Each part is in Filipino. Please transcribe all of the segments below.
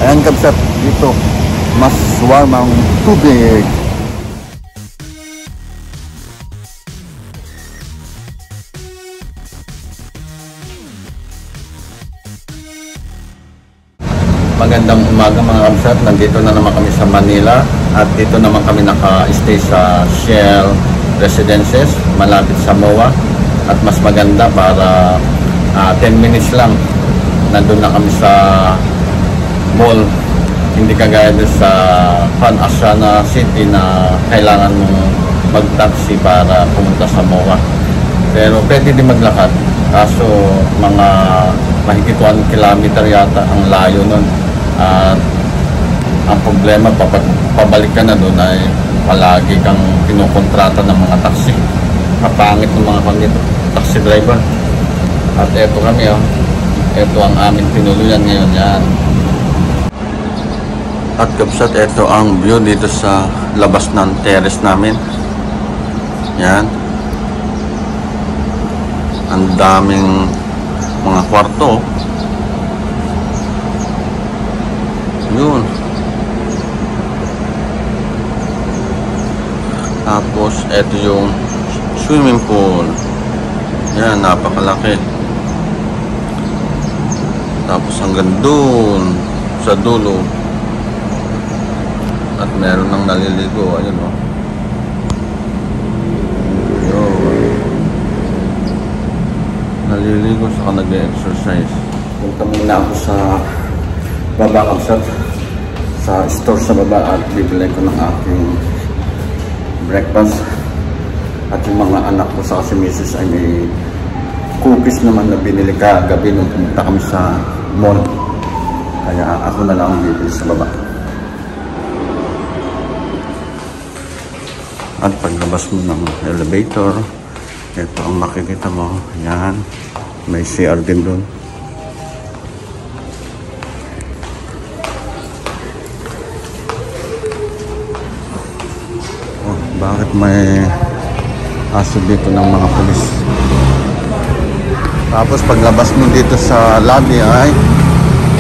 Ayan kabsat, dito mas warm ang tubig. Magandang umaga mga kabsat, nandito na naman kami sa Manila at dito naman kami naka-stay sa Shell Residences malapit sa MOA at mas maganda para 10 minutes lang nandun na kami sa mall, hindi kagaya sa Pan Asiana City na kailangan mong mag-taxi para pumunta sa MOA. Pero pwede din maglakad, kaso mga mahigit 1 kilometer yata ang layo nun. At ang problema, pabalik ka na doon ay palagi kang kinukontrata ng mga taxi. Kapangit ng mga taxi driver. At eto kami, eto ang aming tinuluyan ngayon. Yan. At kabsat, eto ang view dito sa labas ng terrace namin. Yan. Ang daming mga kwarto. Yun. Tapos eto yung swimming pool. Yan, napakalaki. Tapos hanggang dun sa dulo. At meron ng naliligo. Ayun o. Yun. Naliligo saka nag-exercise. Punta muna ako sa baba kabsat, sa store sa baba, at bibili ko ng aking breakfast. At yung mga anak ko sa si Mrs. ay may cookies naman na binili kagabi nung pumunta kami sa mall. Kaya ako na lang ang bibili sa baba. At paglabas mo ng elevator, ito ang makikita mo. Yan, may CR din doon. Bakit may aso dito ng mga pulis? Tapos paglabas mo dito sa lobby ay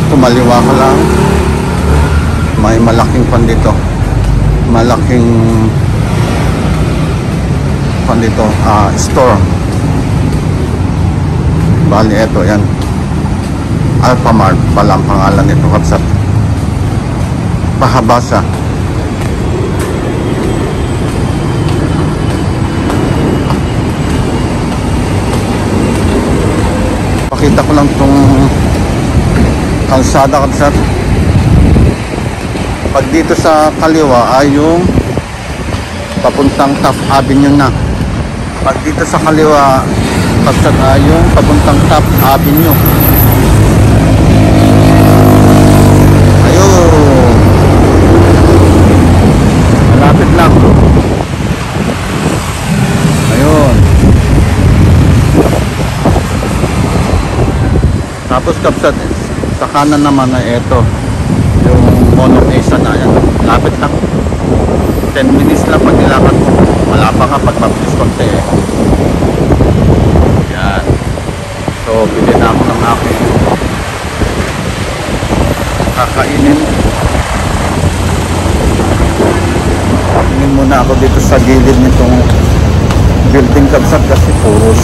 tumaliwa ka lang, may malaking pan dito, malaking pan dito, store. Bali eto, yan, Alphamart pala ang pangalan nito kabsat. Pahabasa. Kita ko lang itong kalsada kabsat. Pag dito sa kaliwa ay yung papuntang Taft Avenue na. Pag dito sa kaliwa kabsat ay yung papuntang Taft Avenue. Ayun, malapit lang. Ayun. Tapos kabsat, sa kanan naman ay ito yung Monong Esa na yan. Lapit lang, 10 minutes lang pag nilakad mo. Wala pa nga pag mabilis konti eh. Yan. So bili na ako ng aking kakainin. Tingin muna ako dito sa gilid nitong building kabsat kasi puros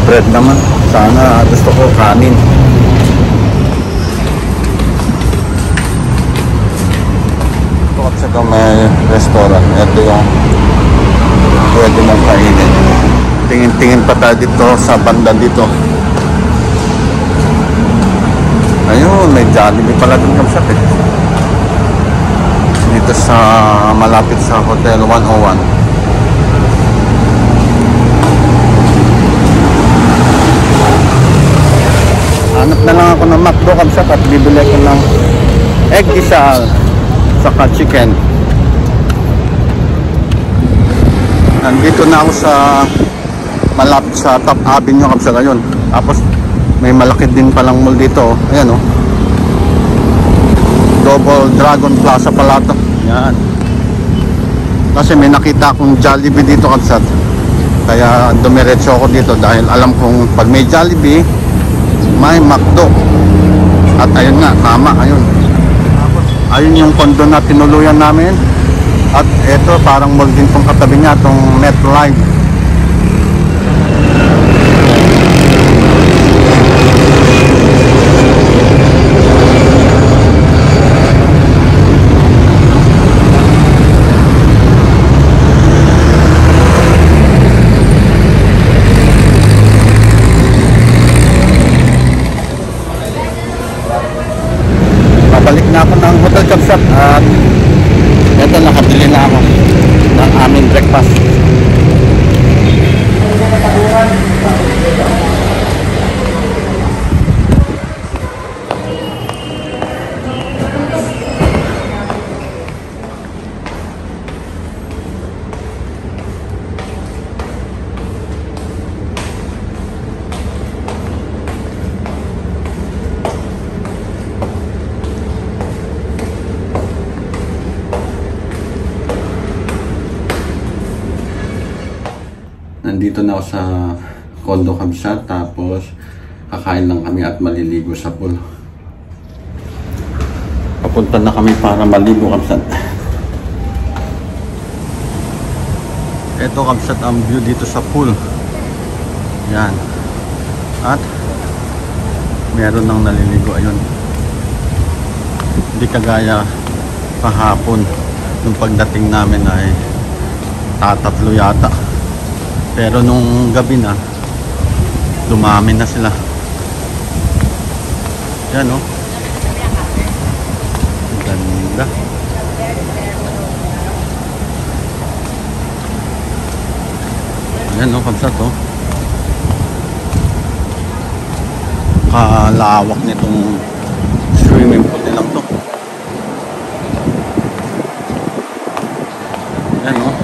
bread naman. Sana gusto ko kanin. Ito at saka may restaurant. Ito yung pwede mong kainin. Tingin-tingin pa tayo dito sa banda dito. Ayun, may Jollibee pala dun kabsat eh. Dito sa malapit sa Hotel 101. Hanap na lang ako ng McDo kabsat at bibili ko ng egg isal saka chicken. Nandito na ako sa malapit sa Taft Avenue kabsat ngayon. Tapos may malaki din palang mall dito. Ayan o, Double Dragon Plaza pala ito. Yan. Kasi may nakita akong Jollibee dito kabsat. Kaya dumiretso ako dito dahil alam kong pag may Jollibee may McDo. At ayun nga, tama, ayun. Ayun yung kondo na tinuluyan namin. At eto, parang mall din tong katabi niya, tong MetLife. Balik na ako ng Hotel Kamsat at eto, nakabili na ako ng aming breakfast. Nandito na ako sa Condo Kamsat, tapos kakain lang kami at maliligo sa pool. Papunta na kami para maligo, Kamsat. Ito, Kamsat, ang view dito sa pool. Yan. At meron nang naliligo, ayun. Hindi kagaya kahapon nung pagdating namin ay tatatlo yata. Pero nung gabi na, dumami na sila. Yan, oh. Ganda. Yan, oh, Kamsat, oh. Kalawak nitong swimming pool nilang to. Yan, oh.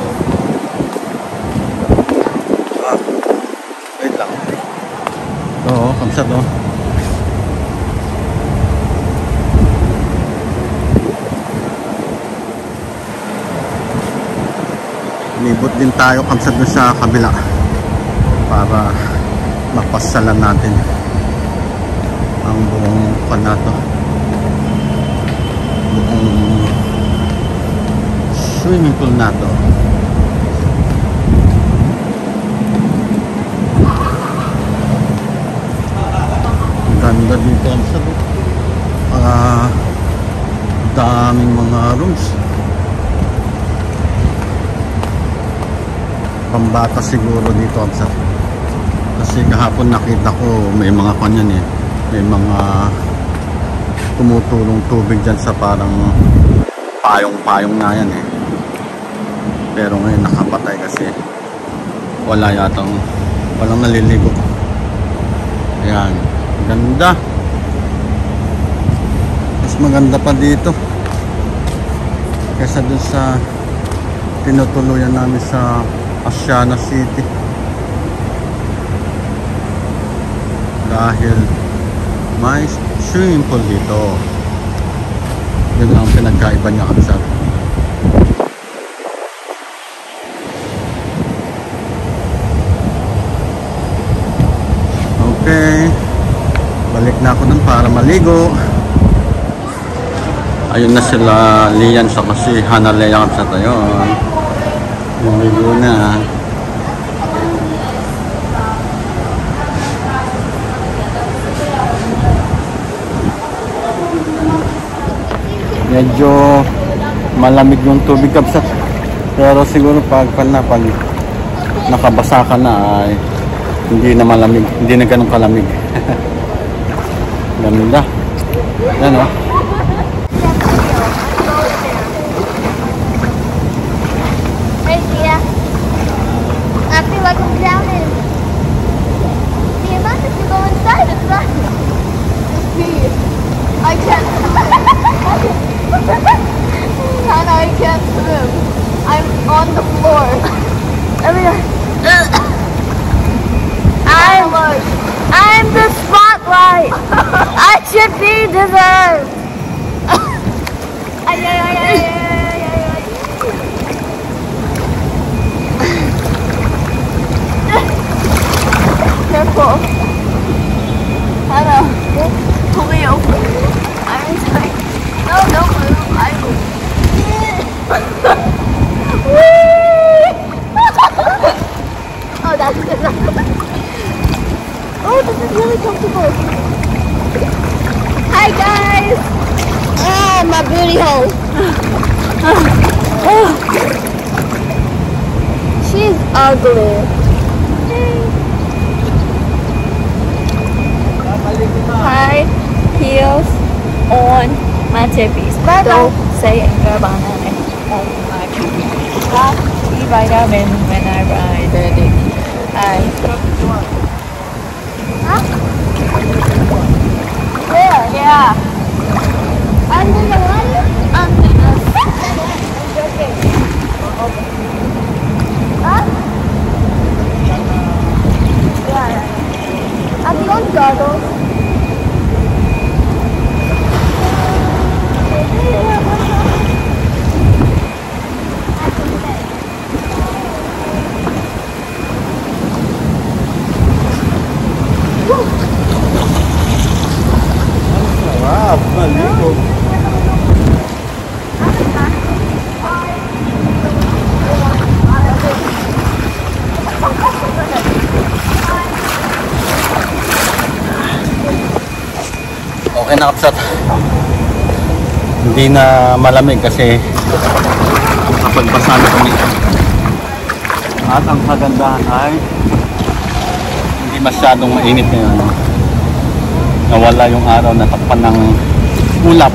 Oo, Kamsat, oh. Libot din tayo, Kamsat, doon sa kabila para mapasyalan natin ang buong panato, buong swimming pool na to. Ganda dito, Kamsat. Daming mga rooms. Pambata siguro dito, Kamsat. Kasi kahapon nakita ko may mga kanyan eh. May mga tumutulong tubig dyan sa parang payong-payong na yan eh. Pero ngayon nakapatay kasi wala yatang, walang naliligo. Ayan. Ganda. Mas maganda pa dito kaysa dun sa tinutuluyan namin sa Asiana City. Dahil may swimming pool dito. Yun ang pinagkaiba niya, Kamsat. Okay. Balik na ako dun para maligo. Ayun na sila, Lian sa kasi Hana Lea, Kamsat. Ayun. Maligo na. Medyo malamig yung tubig, Kamsat. Pero siguro pag nakabasa ka na ay hindi na malamig, hindi na ganun kalamig. Ganda. Yan, oh. Hey, Tia. I feel like I'm drowning. Tia, not just to go inside. It's not. Just pee. I can't. Hannah, I can't swim. I'm on the floor. I'm the spotlight. I should be deserved. Ay, ay, ay, ay, ay, ay, ay. Careful. Hannah, pull me over. Hi guys! Ah, my booty hole. She's ugly. High heels on my tippies. Don't say Gabbana on my tippies. Happy vitamin when I ride it. Huh? Where? Yeah. Under the water? Under the Okay. Huh? Yeah. Have you got goggles? Wow, maligo. Okay na kapsat. Hindi na malamig kasi napagbasa na kami. At ang kagandahan ay hindi masyadong mainit ngayon. Nawala yung araw na takpan ng ulap.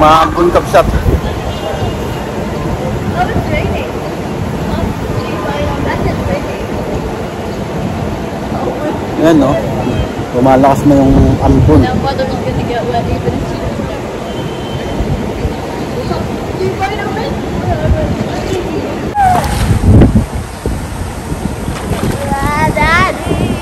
Maambon kapsat. Oh, it's raining. That's just raining. Yan no. Lumalakas na yung ambon. Now mother is gonna get wet even if she doesn't. Do you find out it? Daddy.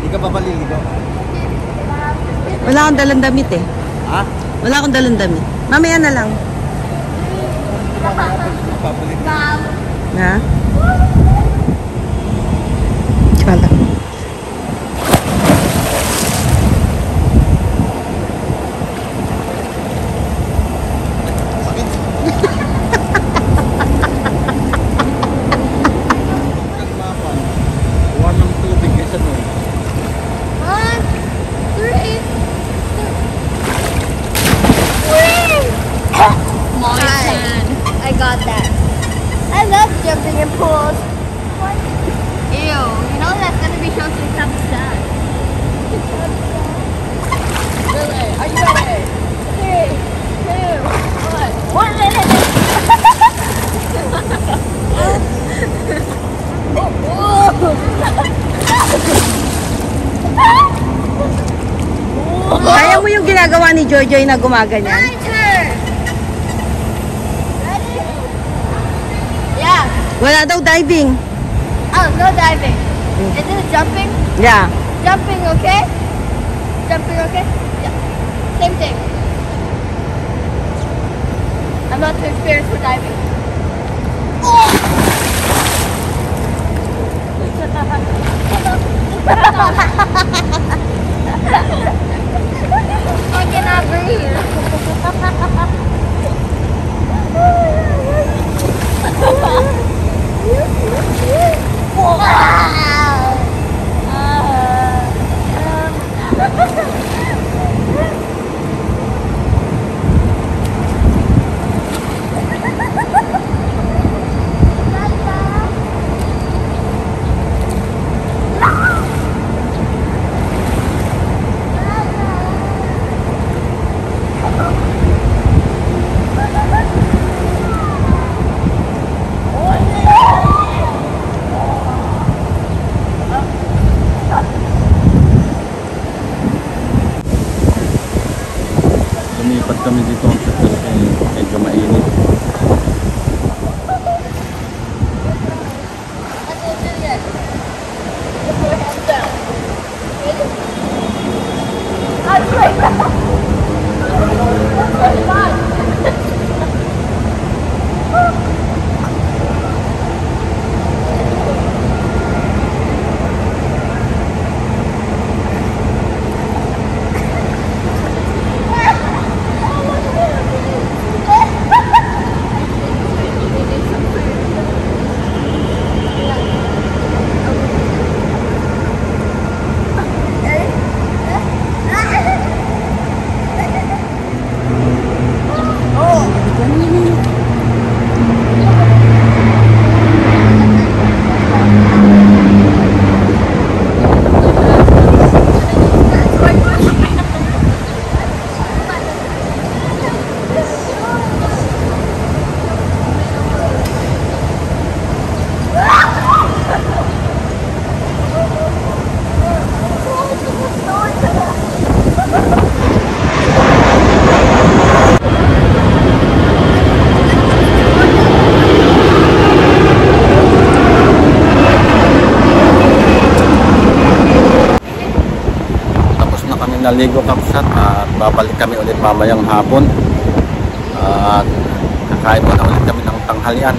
Hindi ka pa paliligo? Wala akong dalang damit eh. Ha? Wala akong dalang damit. Mamaya na lang. Na? Kala. Warm ng tubig kaysa nun. 1, 3. Moisten. I got that. I love jumping in pools. Ew. You know that's gonna be shown to some sun. Really? Are you ready? 3, 2, 1. Kaya mo yung ginagawa ni Jojoy na gumaganyan? My turn. Ready? Yeah. Wala daw diving. Oh, no diving. Is it jumping? Yeah. Jumping, okay? Jumping, okay? Yeah. Same thing. I'm not too experienced for diving. I cannot breathe. Lumipat kami dito kasi medyo mainit. Naligo kapsat at babalik kami ulit mamayang hapon at kakain muna ulit kami ng tanghalian.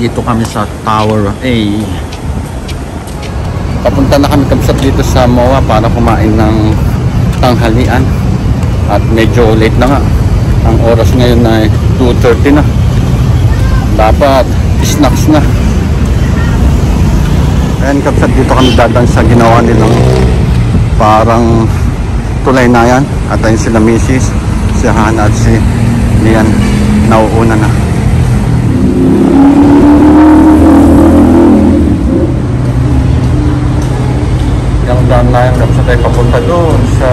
Dito kami sa Tower A. Papunta na kami kapsat dito sa MOA para kumain ng tanghalian. At medyo late na nga. Ang oras ngayon ay 2:30 na. Dapat snacks na. Ayan kapsat, dito kami dadaan sa ginawa nilang parang tulay na yan. At ayun sila Mrs., si Hannah at si Lian. Nauuna na. Yung daan na yan kapsat ay papunta doon sa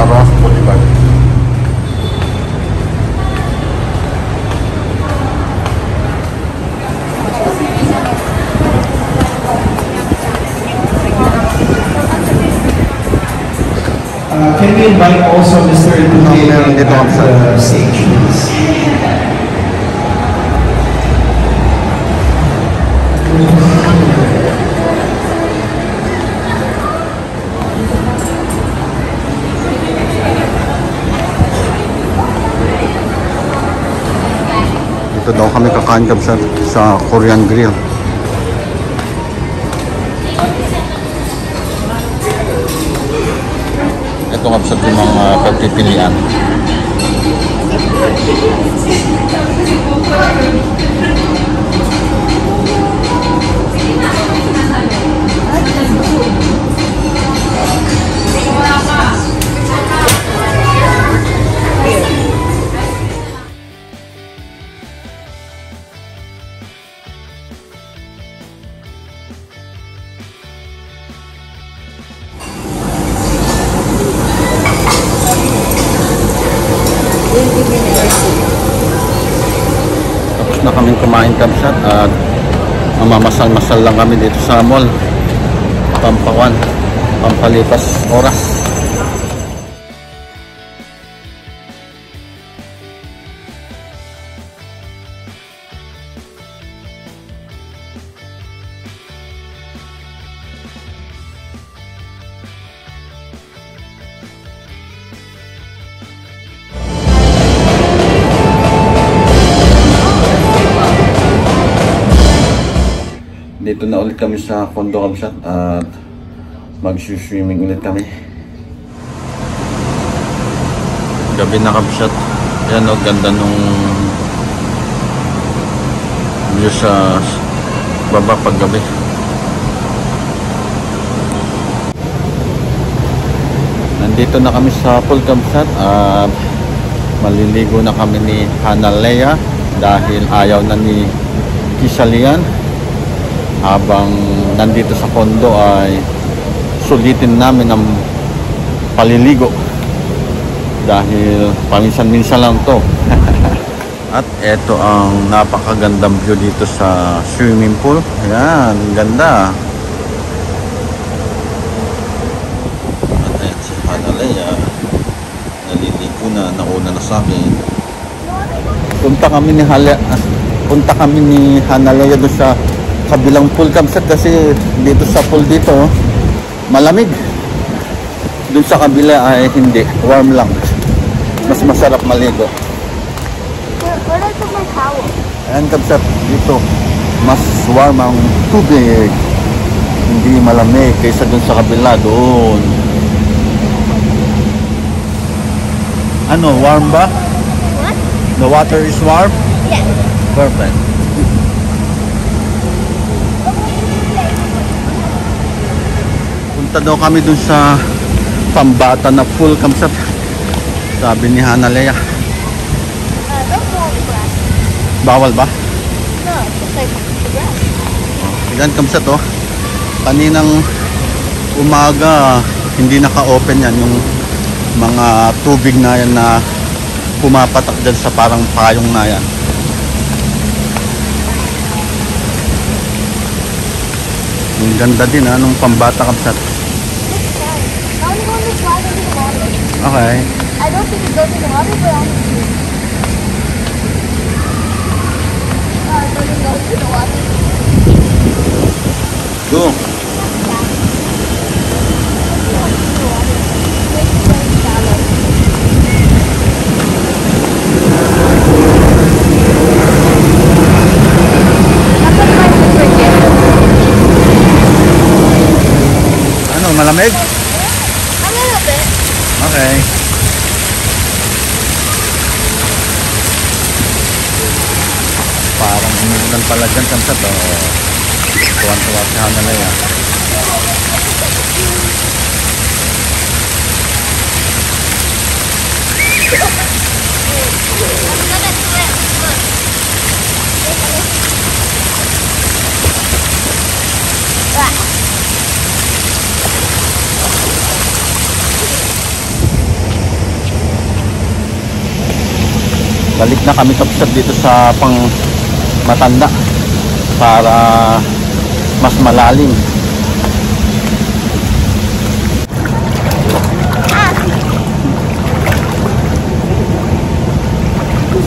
Ross Boulevard. Can we invite also Mr. Duque at the stage, please? Dito daw kami kakain kapsat sa Korean Grill. Ito kapsat yung mga pagpipilian. Tapos na kaming kumain kapsat at mamamasal-masal lang kami dito sa mall. Pampawan, pampalipas oras. Dito na ulit kami sa condo Kamsat at mag-swimming ulit kami. Gabi na Kamsat. Yan o, ganda nung view sa baba pag gabi. Nandito na kami sa pool Kamsat at maliligo na kami ni Hanalea dahil ayaw na ni Kisalian. Habang nandito sa kondo ay sulitin namin ang paliligo dahil paminsan-minsan lang to. At eto ang napakagandang view dito sa swimming pool. Ayan, ganda. At ayan si Hanalea, naliligo na, nauna na sa akin. Punta kami ni Hanalea doon sa kabilang pool Kamsat kasi dito sa pool dito malamig. Doon sa kabila ay hindi, warm lang. Mas masarap maligo. Where did I put my towel? Ayan Kamsat, dito mas warm ang tubig, hindi malamig kaysa doon sa kabila. Doon ano, warm ba? What? The water is warm? Yes. Perfect. Punta daw kami dun sa pambata na pool Kamsat, sabi ni Hanalea. Don't go on the grass. Bawal ba? No, it's just like the grass. Yan Kamsat oh, kaninang umaga hindi naka-open yan yung mga tubig na yan na pumapatak dyan sa parang payong na yan. Ang ganda din nung pambata Kamsat. I want to go on the slide into the water. Okay. I don't think it goes in the water, but I want to see. It doesn't go into the water. Go. It's very shallow. That's what my sister did. Ano, malamig? A little bit. Okay. Parang umuulan pala dyan Kamsat oh. Tuwan-tuwa si Hanalea. I'm gonna swim. Look. Balik na kami Kamsat dito sa pang matanda para mas malalim.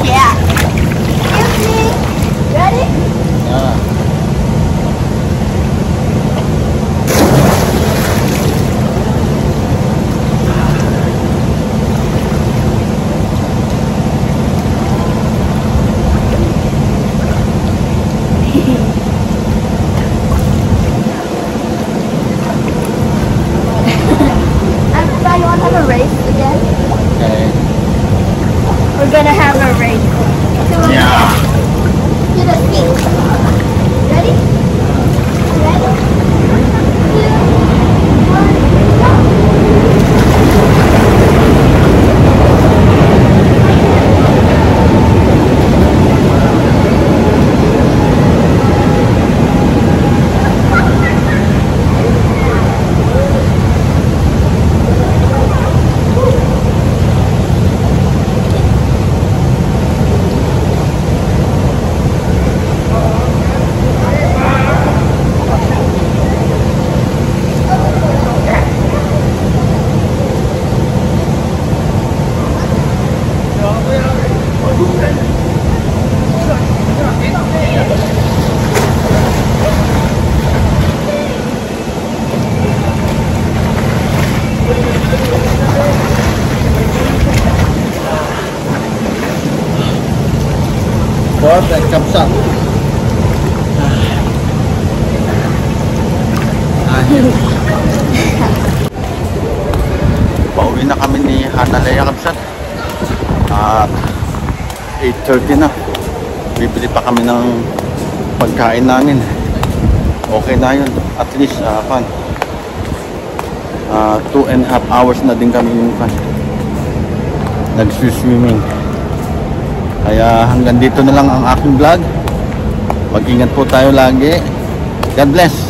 Yeah. Excuse me. Ready? Yeah. You want to have a race again? Okay. We're gonna have a race. Yeah. To the feet. Ready? Ready? 2, 1, go! Perfect Kamsat. Pauwi na kami ni Hana Leia Kapsat. At 8:30 na. Bibili pa kami ng pagkain namin. Okay na yun. At least 2.5 hours na din kami yung nag-swimming. Kaya hanggang dito na lang ang aking vlog. Mag-ingat po tayo lagi. God bless.